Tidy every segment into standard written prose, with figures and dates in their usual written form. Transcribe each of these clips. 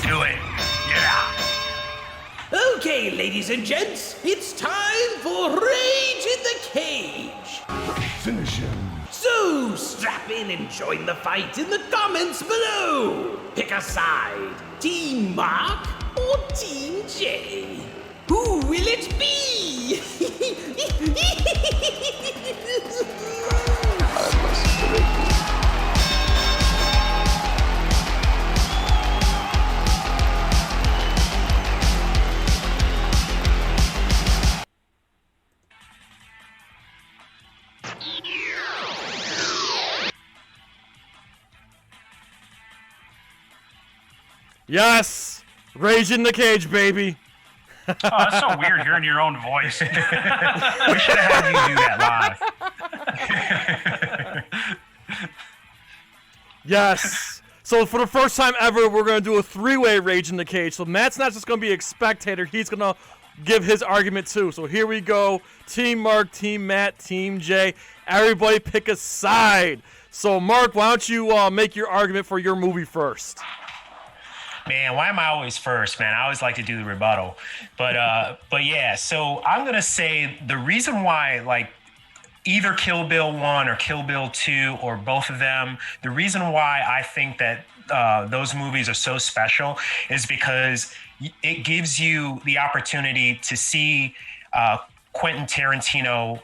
Do it. Yeah. Okay, ladies and gents, it's time for Rage in the Cage. Finish him. So strap in and join the fight in the comments below. Pick a side, Team Marq or Team J. Who will it be? Yes! Rage in the Cage, baby! Oh, that's so weird hearing your own voice. We should have had you do that live. Yes! So for the first time ever, we're going to do a three-way Rage in the Cage. So Matt's not just going to be a spectator, he's going to give his argument too. So here we go. Team Marq, Team Matt, Team Jay. Everybody pick a side. So Marq, why don't you make your argument for your movie first? Man, why am I always first, man? I always like to do the rebuttal. But yeah, so I'm going to say the reason why, like, either Kill Bill 1 or Kill Bill 2 or both of them, the reason why I think that those movies are so special is because it gives you the opportunity to see Quentin Tarantino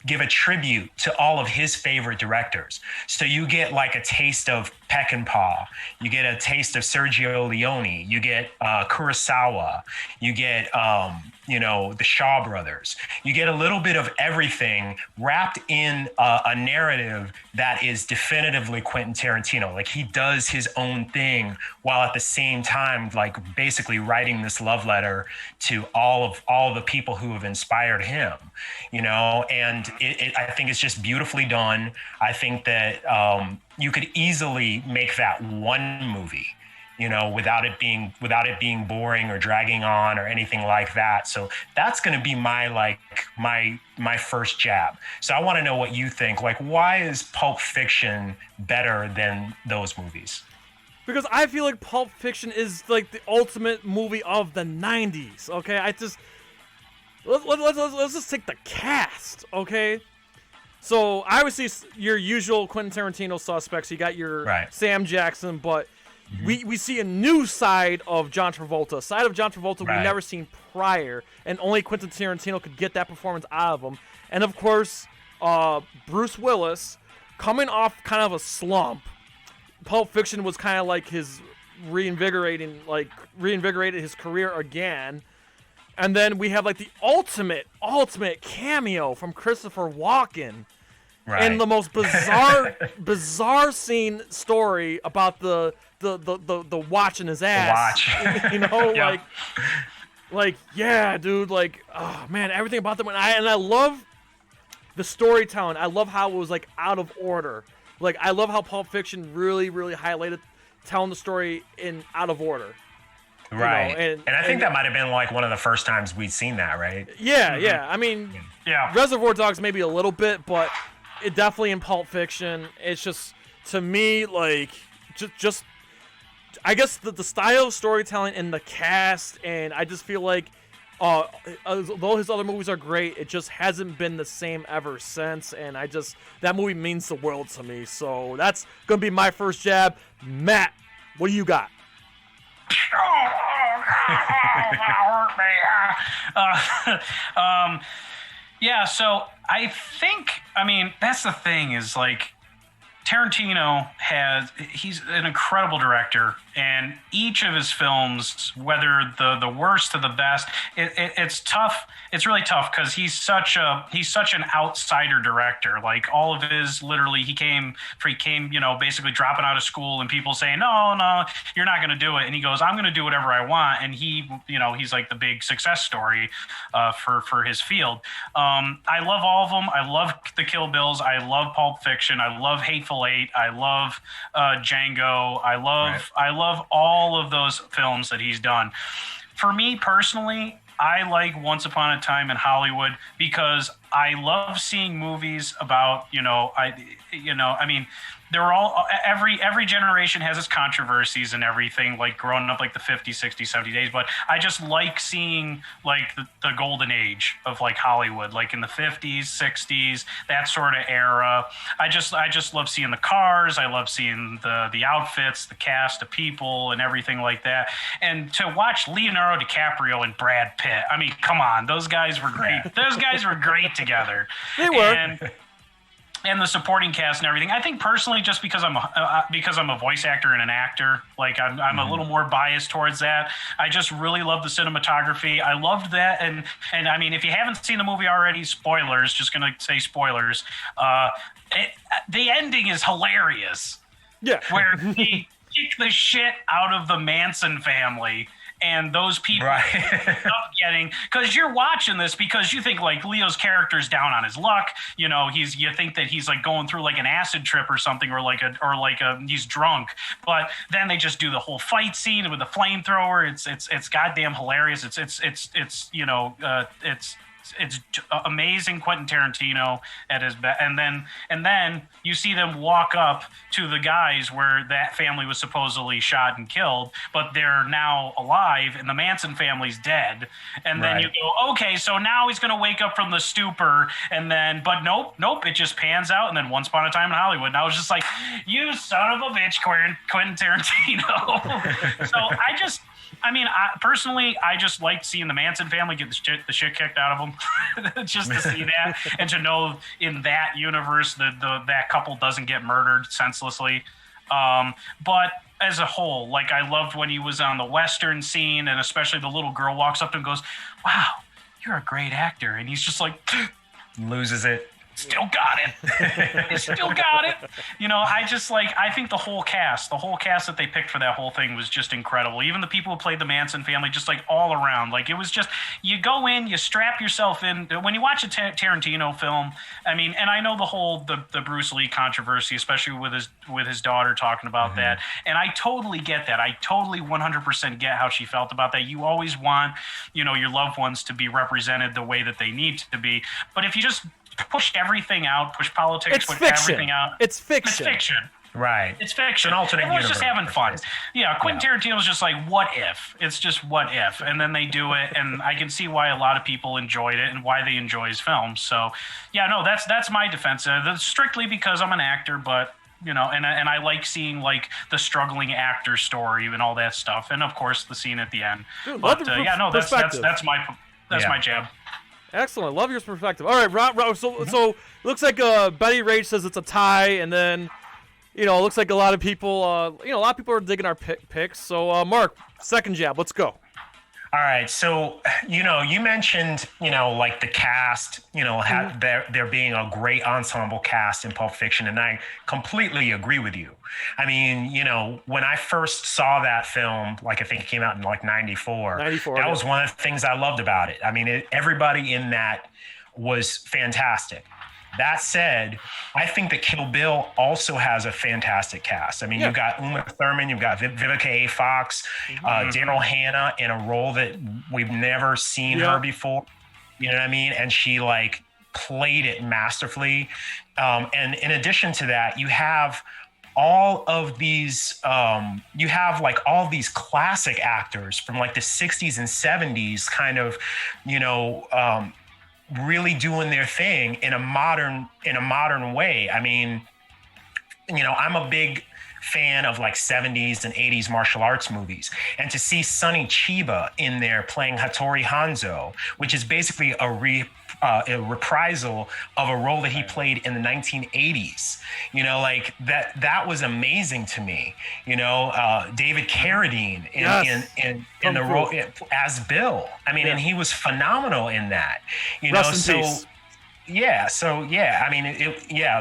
give a tribute to all of his favorite directors. So you get like a taste of Peckinpah, you get a taste of Sergio Leone, you get Kurosawa, you get the Shaw brothers. You get a little bit of everything wrapped in a narrative that is definitively Quentin Tarantino. Like, he does his own thing while at the same time, like, basically writing this love letter to all of the people who have inspired him, and I think it's just beautifully done. I think that you could easily make that one movie, without it being boring or dragging on or anything like that. So that's going to be my first jab. So I want to know what you think. Like, why is Pulp Fiction better than those movies? Because I feel like Pulp Fiction is like the ultimate movie of the 90s, okay? Let's just take the cast, okay? So obviously your usual Quentin Tarantino suspects. You got your Sam Jackson, but we see a new side of John Travolta, a side of John Travolta we've never seen prior, and only Quentin Tarantino could get that performance out of him. And of course, Bruce Willis, coming off kind of a slump. Pulp Fiction was kind of like his reinvigorated his career again. And then we have like the ultimate cameo from Christopher Walken. Right. And the most bizarre story about the watch in his ass. The watch. Yep. like yeah, dude, like, oh man, everything about them. And I love the storytelling. I love how it was like out of order. Like, I love how Pulp Fiction really, really highlighted telling the story in out of order. Right. And I think that might have been like one of the first times we'd seen that, right? Yeah, yeah. I mean, Reservoir Dogs maybe a little bit, but it definitely in Pulp Fiction. It's just, to me, like, just I guess the style of storytelling and the cast, and I just feel like although his other movies are great, it just hasn't been the same ever since, and that movie means the world to me. So that's gonna be my first jab. Matt, what do you got? Yeah, so I think, that's the thing, is like, Tarantino he's an incredible director, and each of his films, whether the worst to the best, it's tough. It's really tough because he's such an outsider director. Like, all of his, literally, he came, basically dropping out of school and people saying, no, you're not going to do it. And he goes, I'm going to do whatever I want. And he's like the big success story for his field. I love all of them. I love the Kill Bills. I love Pulp Fiction. I love Hateful Eight. I love Django. I love all of those films that he's done. For me personally, I like Once Upon a Time in Hollywood because I love seeing movies about, I mean, they're all every generation has its controversies and everything, like growing up like the 50s, 60s, 70s days. But I just like seeing like the golden age of like Hollywood, like in the 50s, 60s, that sort of era. I just love seeing the cars. I love seeing the outfits, the cast of people and everything like that. And to watch Leonardo DiCaprio and Brad Pitt, I mean, come on, those guys were great. Those guys were great together. They were. And the supporting cast and everything. I think personally, just because I'm a voice actor and an actor, like I'm a little more biased towards that. I just really love the cinematography. I loved that, and I mean, if you haven't seen the movie already, spoilers. Just gonna say spoilers. The ending is hilarious. Yeah, where he kick the shit out of the Manson family. And those people up getting, because you're watching this because you think like Leo's character's down on his luck. You think that he's like going through like an acid trip or something, or he's drunk. But then they just do the whole fight scene with the flamethrower. It's goddamn hilarious. It's amazing Quentin Tarantino at his best. And then you see them walk up to the guys where that family was supposedly shot and killed, but they're now alive and the Manson family's dead. And then you go, okay, so now he's going to wake up from the stupor. But nope, it just pans out. And then Once Upon a Time in Hollywood. And I was just like, you son of a bitch, Quentin Tarantino. So I just liked seeing the Manson family get the shit kicked out of them, just to see that and to know in that universe that that couple doesn't get murdered senselessly. But as a whole, like I loved when he was on the Western scene, and especially the little girl walks up and goes, "Wow, you're a great actor," and he's just like loses it. Still got it. Still got it. I think the whole cast that they picked for that whole thing was just incredible. Even the people who played the Manson family, just like all around. Like it was just, you go in, you strap yourself in. When you watch a Tarantino film, I mean, and I know the Bruce Lee controversy, especially with his daughter talking about that. And I totally get that. I totally 100% get how she felt about that. You always want, your loved ones to be represented the way that they need to be. But if you just push everything out, push politics, push everything out. It's fiction. It's fiction. Right. It's fiction. It's an alternate Everyone's universe. just having fun. Yeah, Quentin Tarantino's just like, what if? It's just what if. And then they do it, and I can see why a lot of people enjoyed it and why they enjoy his films. So, yeah, no, that's my defense. That's strictly because I'm an actor, but, and I like seeing, like, the struggling actor story and all that stuff. And, of course, the scene at the end. Dude, but, that's my jab. Excellent. Love your perspective. All right, Rob, so looks like Betty Rage says it's a tie, and then, looks like a lot of people, are digging our picks. So, Marq, second jab. Let's go. All right. So, you mentioned, like the cast, there being a great ensemble cast in Pulp Fiction, and I completely agree with you. I mean, when I first saw that film, like I think it came out in like 94, that was one of the things I loved about it. I mean, everybody in that was fantastic. That said, I think that Kill Bill also has a fantastic cast. I mean, you've got Uma Thurman, you've got Vivica A. Fox, Daryl Hannah in a role that we've never seen her before. You know what I mean? And she like played it masterfully. And in addition to that, you have all of these, all these classic actors from like the 60s and 70s kind of, really doing their thing in a modern way. I mean, I'm a big fan of like 70s and 80s martial arts movies, and to see Sonny Chiba in there playing Hattori Hanzo, which is basically a reprisal of a role that he played in the 1980s, like that was amazing to me. David Carradine in the role as Bill. I mean, and he was phenomenal in that. Rest in peace. I mean,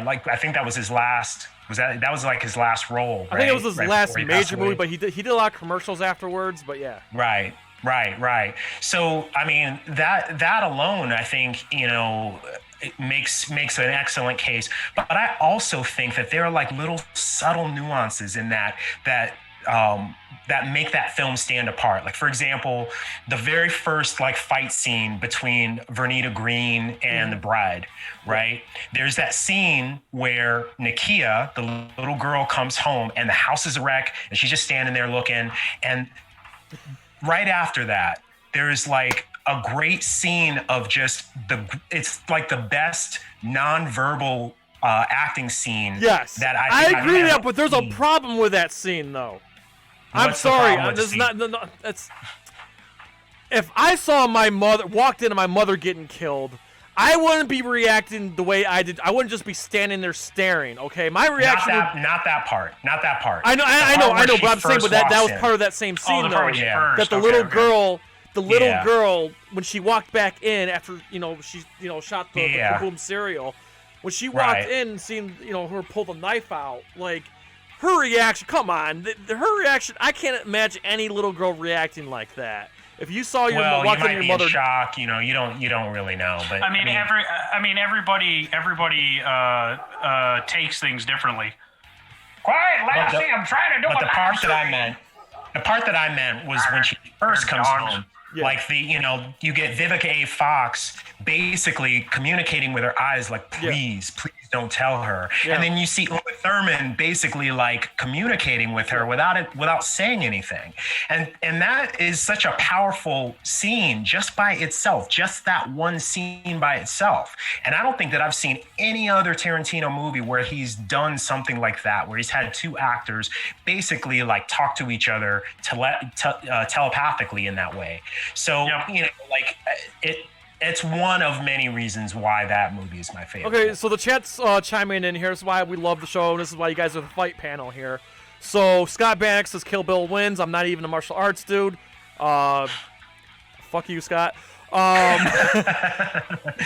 like I think that was his last. That was like his last role, right? I think it was his last major movie, but he did a lot of commercials afterwards, but yeah. Right. So, I mean, that alone, I think, it makes an excellent case. But I also think that there are like little subtle nuances in that that make that film stand apart. Like, for example, the very first like fight scene between Vernita Green and the bride, right? There's that scene where Nakia, the little girl, comes home and the house is a wreck and she's just standing there looking. And right after that, there's like a great scene of just it's like the best nonverbal acting scene. Yes, that I agree with that, but there's a problem with that scene though. I'm sorry. This is not. No, it's. If I saw walked into my mother getting killed, I wouldn't be reacting the way I did. I wouldn't just be standing there staring. Okay, my reaction. Not that part. I know. But I'm saying, but that was part of that same scene, though. That the little girl, girl, when she walked back in after she shot the boom cereal, when she walked in and seen her pull the knife out, like. Her reaction, come on, her reaction. I can't imagine any little girl reacking like that. If you saw your walking your mother, in shock. You don't really know. But everybody takes things differently. Quiet, Lassie. I'm trying to do. But the part that I meant was when she first comes home. Yeah. Like you get Vivica A. Fox basically communicating with her eyes, like, please don't tell her. Yeah. And then you see Uma Thurman basically like communicating with her without saying anything. And that is such a powerful scene just by itself, just that one scene by itself. And I don't think that I've seen any other Tarantino movie where he's done something like that, where he's had two actors basically like talk to each other telepathically in that way. So, it's one of many reasons why that movie is my favorite. Okay, so the chat's chiming in here. This is why we love the show, and this is why you guys are the fight panel here. So Scott Bannock says Kill Bill wins. I'm not even a martial arts dude. Fuck you, Scott.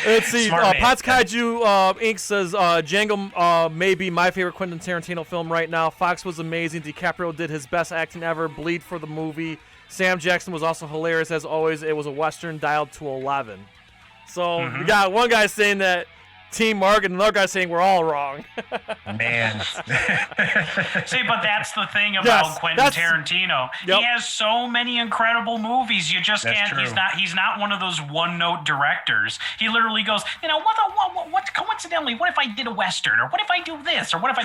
Let's see. Pots Kaiju Inc. says Django may be my favorite Quentin Tarantino film right now. Fox was amazing. DiCaprio did his best acting ever. Bleed for the movie. Sam Jackson was also hilarious as always. It was a Western dialed to 11. So we got one guy saying that Team Marq and another guy saying we're all wrong. Man. See, but that's the thing about Quentin Tarantino. Yep. He has so many incredible movies. You just can't. He's not one of those one-note directors. He literally goes, what coincidentally, what if I did a Western? Or what if I do this? Or what if I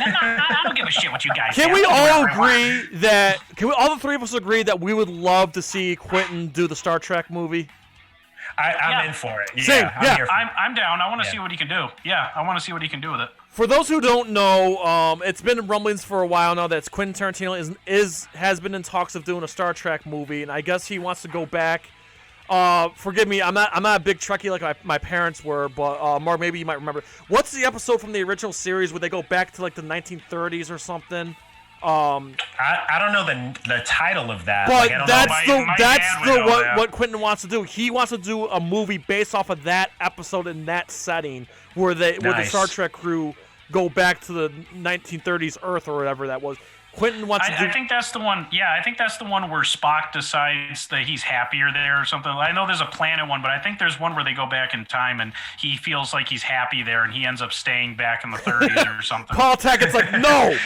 don't give a shit what you guys Can we all agree that, all the three of us agree that we would love to see Quentin do the Star Trek movie? I'm in for it. Same. I'm down. I want to see what he can do. Yeah, I want to see what he can do with it. For those who don't know, it's been rumblings for a while now that Quentin Tarantino has been in talks of doing a Star Trek movie, and I guess he wants to go back. Forgive me, I'm not a big Trekkie like my parents were, but Marq, maybe you might remember. What's the episode from the original series where they go back to like the 1930s or something? I don't know the title of that. But like, what Quentin wants to do. He wants to do a movie based off of that episode in that setting where the Star Trek crew go back to the 1930s Earth or whatever that was. Quentin wants to do... I think that's the one. Yeah, I think that's the one where Spock decides that he's happier there or something. I know there's a planet one, but I think there's one where they go back in time and he feels like he's happy there and he ends up staying back in the 30s or something. Paul Tackett's like, no!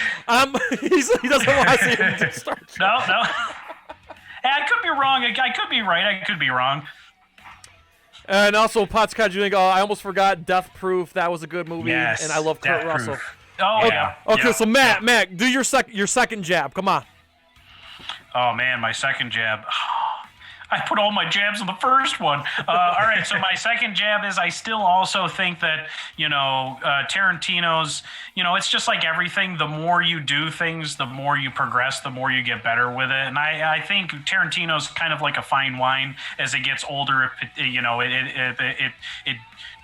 He doesn't want to see him do Star Trek. No. I could be wrong. I could be right. I could be wrong. And also, Pots Kaiju, I almost forgot Death Proof. That was a good movie. Yes, and I love Kurt Russell. Oh, yeah. Okay, so Matt, do your second jab. Come on. Oh, man, my second jab. I put all my jabs in the first one. All right, so my second jab is I still also think that, Tarantino's, it's just like everything. The more you do things, the more you progress, the more you get better with it. And I think Tarantino's kind of like a fine wine. As it gets older, it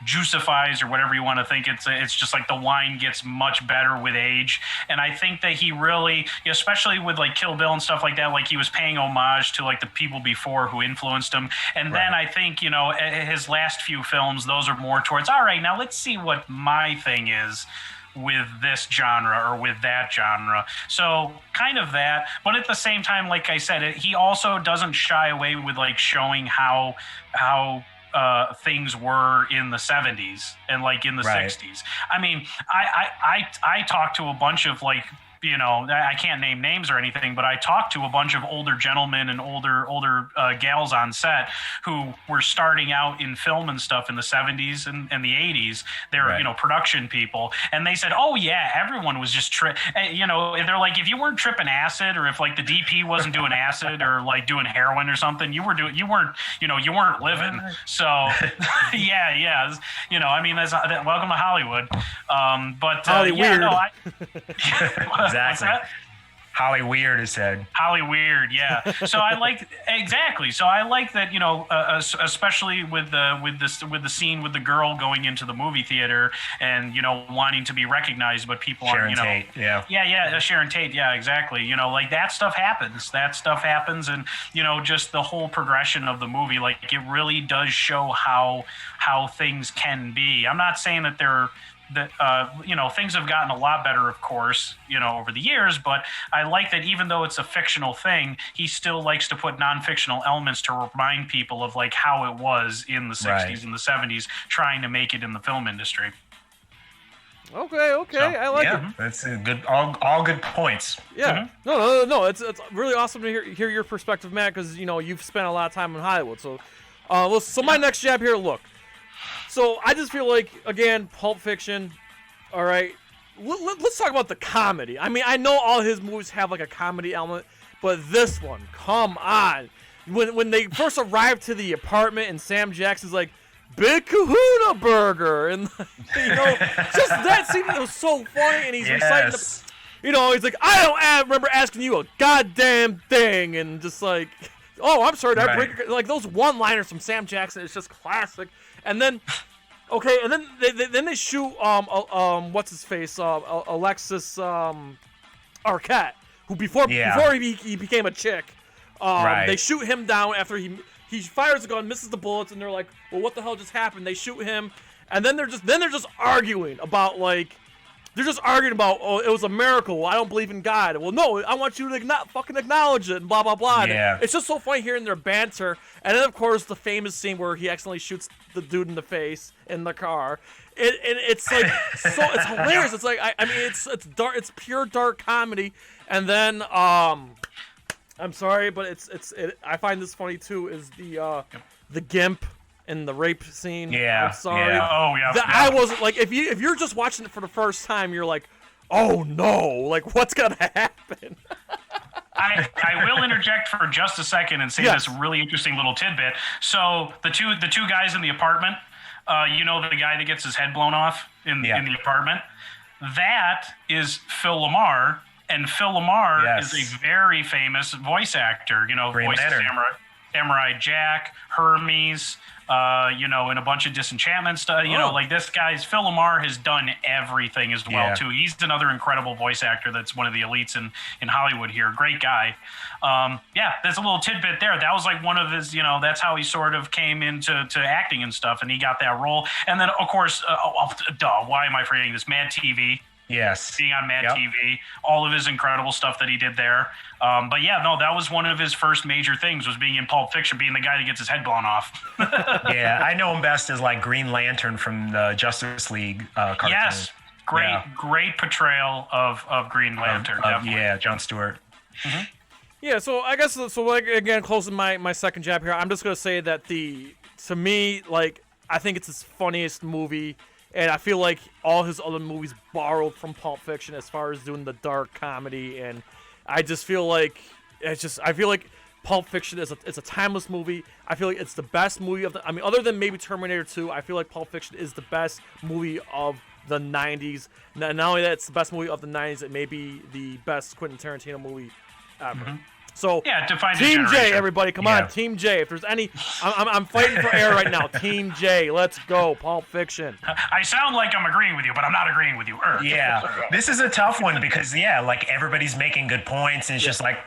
juicifies or whatever you want to think. It's just like the wine gets much better with age. And I think that he really, especially with like Kill Bill and stuff like that, like he was paying homage to like the people before who influenced him. And then I think, his last few films, those are more towards, all right, now let's see what my thing is with this genre or with that genre. So kind of that, but at the same time, like I said, he also doesn't shy away with like showing how things were in the 70s and like in the 60s. I mean, I talked to a bunch of like I can't name names or anything, but I talked to a bunch of older gentlemen and older gals on set who were starting out in film and stuff in the 70s and the 80s. They were, production people. And they said, oh, yeah, everyone was just, they're like, if you weren't tripping acid or if like the DP wasn't doing acid or like doing heroin or something, you weren't living. So, yeah. I mean, that's welcome to Hollywood. Exactly. Holly Weird is said. Holly Weird, yeah. So I like exactly. So I like that, especially with the scene with the girl going into the movie theater and wanting to be recognized, but people aren't. Sharon Tate, yeah. Sharon Tate, yeah, exactly. Like that stuff happens. And just the whole progression of the movie, like it really does show how things can be. I'm not saying that they're. That things have gotten a lot better, of course, over the years, but I like that even though it's a fictional thing, he still likes to put non-fictional elements to remind people of like how it was in the 60s and the 70s trying to make it in the film industry. Okay, so, I like it. That's a good, all good points. Yeah, no, it's really awesome to hear your perspective, Matt, because you've spent a lot of time in Hollywood. So, my next jab here, look. So I just feel like, again, Pulp Fiction, all right, let's talk about the comedy. I mean, I know all his movies have like a comedy element, but this one, come on. When they first arrived to the apartment and Sam Jackson's like, Big Kahuna Burger, and just that scene, it was so funny, and he's reciting he's like, I don't remember asking you a goddamn thing, and just like, oh, I'm sorry, did I break your... Like, those one-liners from Sam Jackson, it's just classic. And then, then they shoot what's his face, Alexis Arquette, who before he became a chick, they shoot him down after he fires a gun, misses the bullets, and they're like, well, what the hell just happened? They shoot him, and then they're just arguing about like. They're just arguing about, oh, it was a miracle. I don't believe in God. Well, no, I want you to fucking acknowledge it and blah, blah, blah. Yeah. It's just so funny hearing their banter. And then, of course, the famous scene where he accidentally shoots the dude in the face in the car. It's like, it's hilarious. It's like, I mean, it's dark. It's pure dark comedy. And then, I'm sorry, but I find this funny, too, is the gimp. In the rape scene. Yeah. I'm sorry. Yeah. Oh, yeah. I wasn't like, if you're just watching it for the first time, you're like, oh no, like what's gonna happen? I will interject for just a second and say this really interesting little tidbit. So the two guys in the apartment, the guy that gets his head blown off in the apartment, that is Phil LaMarr, and Phil LaMarr is a very famous voice actor. Voiced Samurai Jack, Hermes. In a bunch of Disenchantment stuff. Like this guy's Phil LaMarr has done everything as well too. He's another incredible voice actor that's one of the elites in Hollywood here. Great guy. There's a little tidbit there. That was like one of his, that's how he sort of came into acting and stuff, and he got that role. And then of course, why am I forgetting this? Mad TV. Yes. Being on Mad TV, all of his incredible stuff that he did there. That was one of his first major things was being in Pulp Fiction, being the guy that gets his head blown off. I know him best as like Green Lantern from the Justice League cartoon. Yes, great portrayal of Green Lantern. Jon Stewart. Mm-hmm. Yeah, so I guess like again, closing my second jab here, I'm just gonna say that to me, like I think it's his funniest movie. And I feel like all his other movies borrowed from Pulp Fiction as far as doing the dark comedy, and I just feel like Pulp Fiction is a timeless movie. I feel like it's the best movie other than maybe Terminator 2. I feel like Pulp Fiction is the best movie of the 90s. Not only that, it's the best movie of the 90s. It may be the best Quentin Tarantino movie ever. Mm-hmm. So, Team J, everybody, come on, Team J. If there's any, I'm fighting for air right now. Team J, let's go, Pulp Fiction. I sound like I'm agreeing with you, but I'm not agreeing with you. This is a tough one because like everybody's making good points, and it's just like,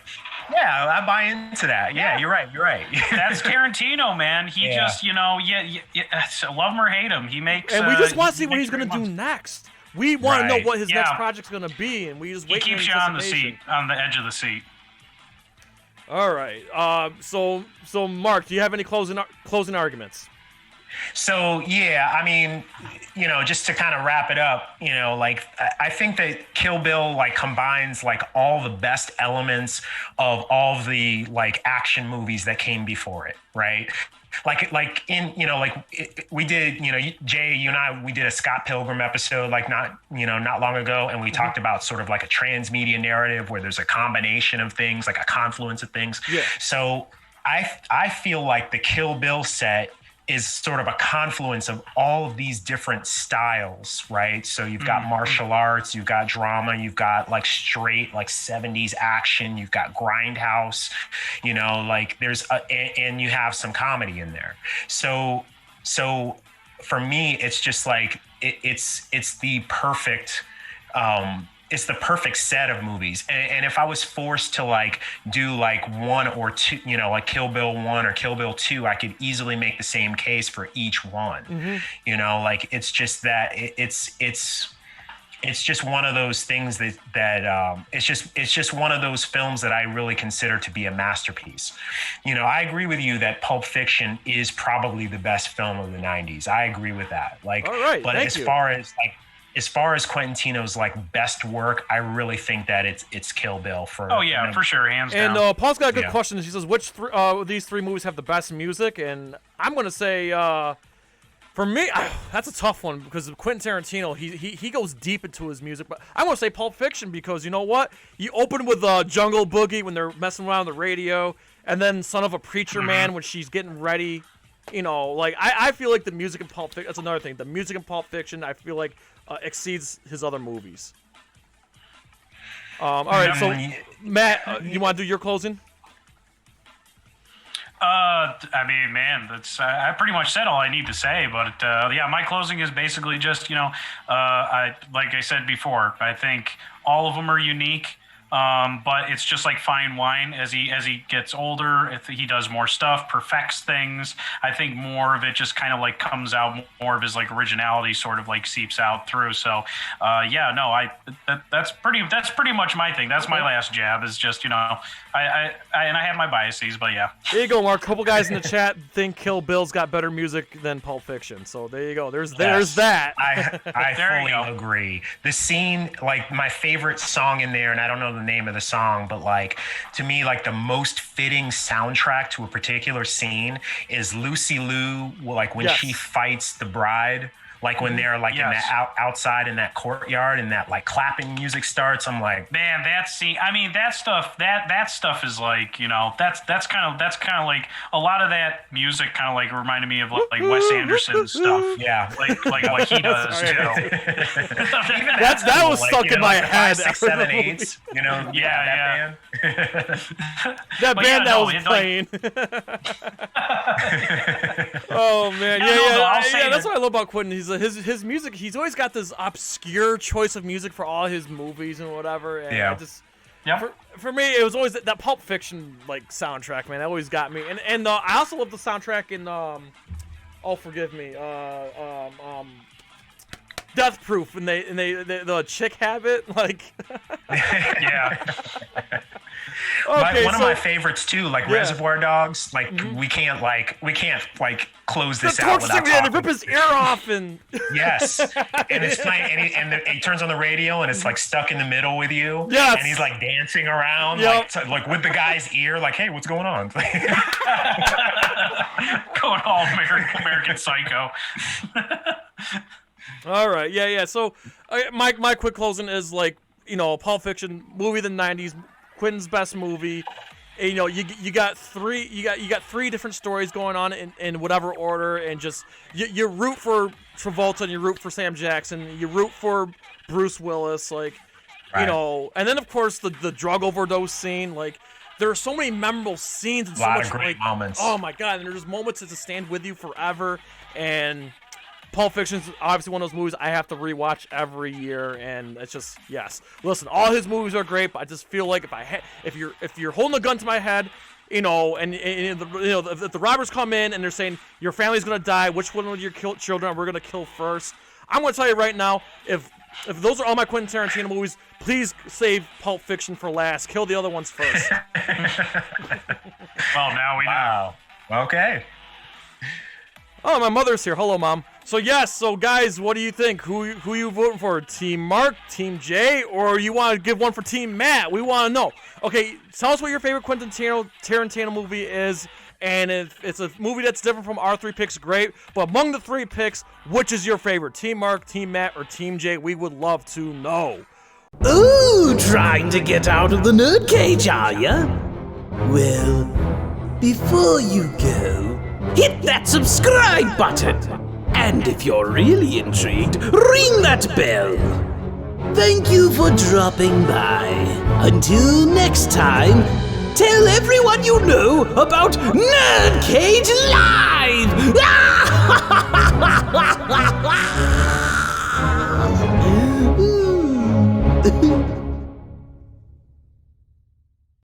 I buy into that. Yeah, you're right. That's Tarantino, man. He just, love him or hate him, he makes. And we just want to see what he's gonna do next. We want to know what his next project's gonna be, and we just wait. He keeps you on the edge of the seat. All right. So Mark, do you have any closing arguments? So yeah, I mean, just to kind of wrap it up, like I think that Kill Bill like combines like all the best elements of all the like action movies that came before it, right? We did, Jay, you and I, we did a Scott Pilgrim episode like not long ago, and we talked about sort of like a transmedia narrative where there's a combination of things, like a confluence of things. Yeah. So I feel like the Kill Bill set is sort of a confluence of all of these different styles, right? So you've got martial arts, you've got drama, you've got like straight like 70s action, you've got grindhouse, like and you have some comedy in there. So for me, it's just like it's the perfect it's the perfect set of movies. And if I was forced to like do like one or two, like Kill Bill 1 or Kill Bill 2, I could easily make the same case for each one. Like it's just that it's just one of those things that it's just one of those films that I really consider to be a masterpiece. I agree with you that Pulp Fiction is probably the best film of the 90s. I agree with that. Like, all right, but as far as Quentin Tarantino's like best work, I really think that it's Kill Bill for. Oh yeah, for sure, hands down. And Paul's got a good question. She says, which of these three movies have the best music? And I'm gonna say, for me, that's a tough one because Quentin Tarantino, he goes deep into his music. But I want to say Pulp Fiction because you know what? You open with Jungle Boogie when they're messing around on the radio, and then Son of a Preacher Man when she's getting ready. Like I feel like the music in Pulp Fiction. That's another thing. The music in Pulp Fiction, I feel like. Exceeds his other movies. All right, so Matt, you want to do your closing? I mean, man, that's I pretty much said all I need to say. But yeah, my closing is basically just I like I said before, I think all of them are unique. But it's just like fine wine. As he gets older, if he does more stuff, perfects things, I think more of it just kind of like comes out. More of his like originality sort of like seeps out through. So, that's pretty much my thing. That's my last jab. Is just I have my biases, but yeah. There you go, Mark. A couple guys in the chat think Kill Bill's got better music than Pulp Fiction. So there you go. There's that. I fully agree. The scene, like my favorite song in there, and I don't know the name of the song, but like to me, like the most fitting soundtrack to a particular scene is Lucy Liu, like when she fights the bride. Like when they're like in that outside in that courtyard and that like clapping music starts, I'm like, man, that scene. I mean, that stuff is like, that's kind of like a lot of that music kind of like reminded me of like Wes Anderson stuff. Yeah, like what he does. That was stuck in my head. 5, 6, 7, 8. That band. That band that was playing. Oh man, yeah. That's what I love about Quentin. His music. He's always got this obscure choice of music for all his movies and whatever. And for me, it was always that Pulp Fiction like soundtrack, man. That always got me. And I also love the soundtrack in forgive me, Death Proof, and the chick habit, like. Yeah. Okay, one of my favorites too, like Reservoir Dogs. Like we can't close this out without talking. They rip his ear off and yes, and it's playing, and he turns on the radio, and it's like stuck in the middle with you. Yes, and he's like dancing around, like with the guy's ear, like, hey, what's going on? Going all American Psycho. All right, yeah. So my quick closing is like Pulp Fiction, movie of the '90s. Quentin's best movie. And, you got three different stories going on in whatever order, and just you root for Travolta and you root for Sam Jackson, you root for Bruce Willis, like and then of course the drug overdose scene. Like there are so many memorable scenes and a lot of great moments. Oh my god, and there's moments that just stand with you forever. And Pulp Fiction's obviously one of those movies I have to rewatch every year, and it's just yes. Listen, all his movies are great, but I just feel like if you're holding a gun to my head, if the robbers come in and they're saying your family's gonna die, which one of your children we're gonna kill first? I'm gonna tell you right now, if those are all my Quentin Tarantino movies, please save Pulp Fiction for last. Kill the other ones first. Well, now we know. Wow. Okay. Oh, my mother's here. Hello, Mom. So, yes. So, guys, what do you think? Who you voting for? Team Marq, Team Jay, or you want to give one for Team Matt? We want to know. Okay, tell us what your favorite Quentin Tarantino movie is. And if it's a movie that's different from our 3 picks, great. But among the 3 picks, which is your favorite? Team Marq, Team Matt, or Team Jay? We would love to know. Ooh, trying to get out of the NerdCage, are ya? Well, before you go, hit that subscribe button. And if you're really intrigued, ring that bell. Thank you for dropping by. Until next time, tell everyone you know about NerdCage Live!